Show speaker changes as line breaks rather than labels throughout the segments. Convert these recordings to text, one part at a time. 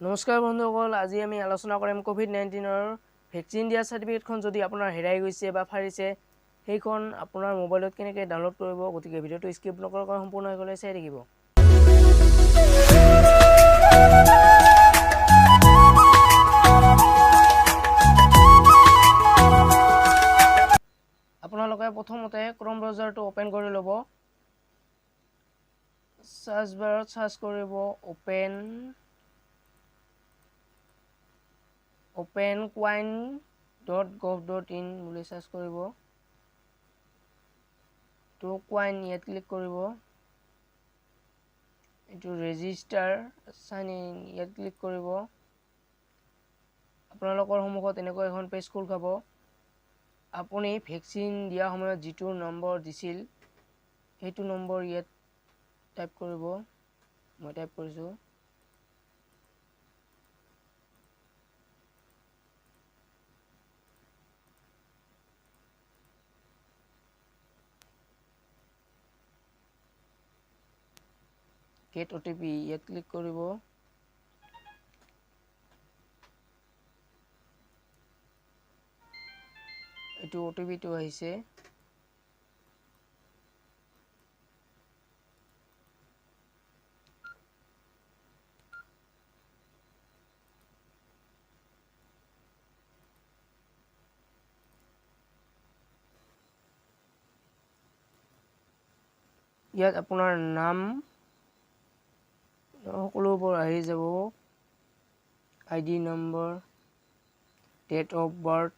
নমস্কাৰ বন্ধুসকল, আজি আমি আলোচনা কৰিম কোভিড-19ৰ ভেকচিন দিয়া সাৰ্টিফিকেটখন যদি আপোনাৰ হেৰাই গৈছে বা ফাৰিছে সেইখন আপোনাৰ মোবাইলত কেনেকৈ ডাউনলোড কৰিব। গতিকে ভিডিঅ'টো স্কিপ নকৰাকৈ সম্পূৰ্ণভাৱে চাই থাকিব। আপোনালোকে প্ৰথমতে ক্ৰম ব্ৰাউজাৰটো ওপেন কৰি ল'ব। সাৰ্চ বাৰত সাৰ্চ কৰিব openquine.gov.in বুলি সাৰ্চ কৰিব। তো কুৱাইন ইয়াত ক্লিক কৰিব। এইটো ৰেজিষ্টাৰ সাইন ইন ইয়াত ক্লিক কৰিব। আপোনালোকৰ সন্মুখত এনেকৈ এখন পেজ খোল খাব। আপুনি ভেকচিন দিয়া সময়ত যিটো নম্বৰ দিছিল সেইটো নম্বৰ ইয়াত টাইপ কৰিব। মই টাইপ কৰিছোঁ। গেট OTP ইয়াত ক্লিক কৰিব। এইটো OTP-টো আহিছে। ইয়াত আপোনাৰ নাম সকলোবোৰ আহি যাব। ID number, date of birth.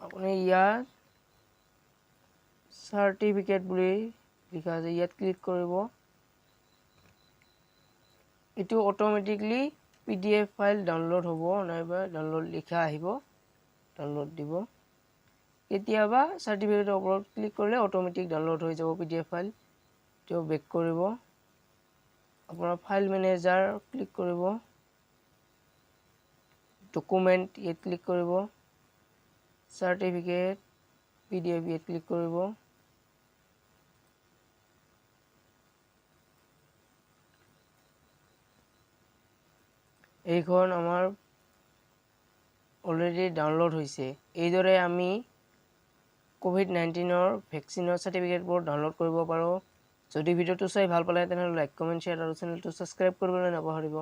আপুনি ইয়াত সাৰ্টিফিকেট বুলি লিখা আছে ইয়াত ক্লিক কৰিব। এইটো অটোমেটিকলি PDF ফাইল ডাউনলোড হ'ব, নাইবা ডাউনলোড লিখা আহিব, ডাউনলোড দিব। কেতিয়াবা সাৰ্টিফিকেটৰ ওপৰত ক্লিক কৰিলে অটোমেটিক ডাউনলোড হৈ যাব PDF ফাইল। তো বেক কৰিব। আপোনাৰ ফাইল মেনেজাৰ ক্লিক কৰিব। ডকুমেণ্ট ইয়াত ক্লিক কৰিব। সাৰ্টিফিকেট PDF ইয়াত ক্লিক কৰিব। এইখন আমাৰ অলৰেডি ডাউনলোড হৈছে। এইদৰে আমি কোভিড-19ৰ ভেকচিনৰ সাৰ্টিফিকেটবোৰ ডাউনলোড কৰিব পাৰোঁ। যদি ভিডিঅ'টো চাই ভাল পালে তেনেহ'লে লাইক, কমেণ্ট, শ্বেয়াৰ আৰু চেনেলটো ছাবস্ক্ৰাইব কৰিবলৈ নাপাহৰিব।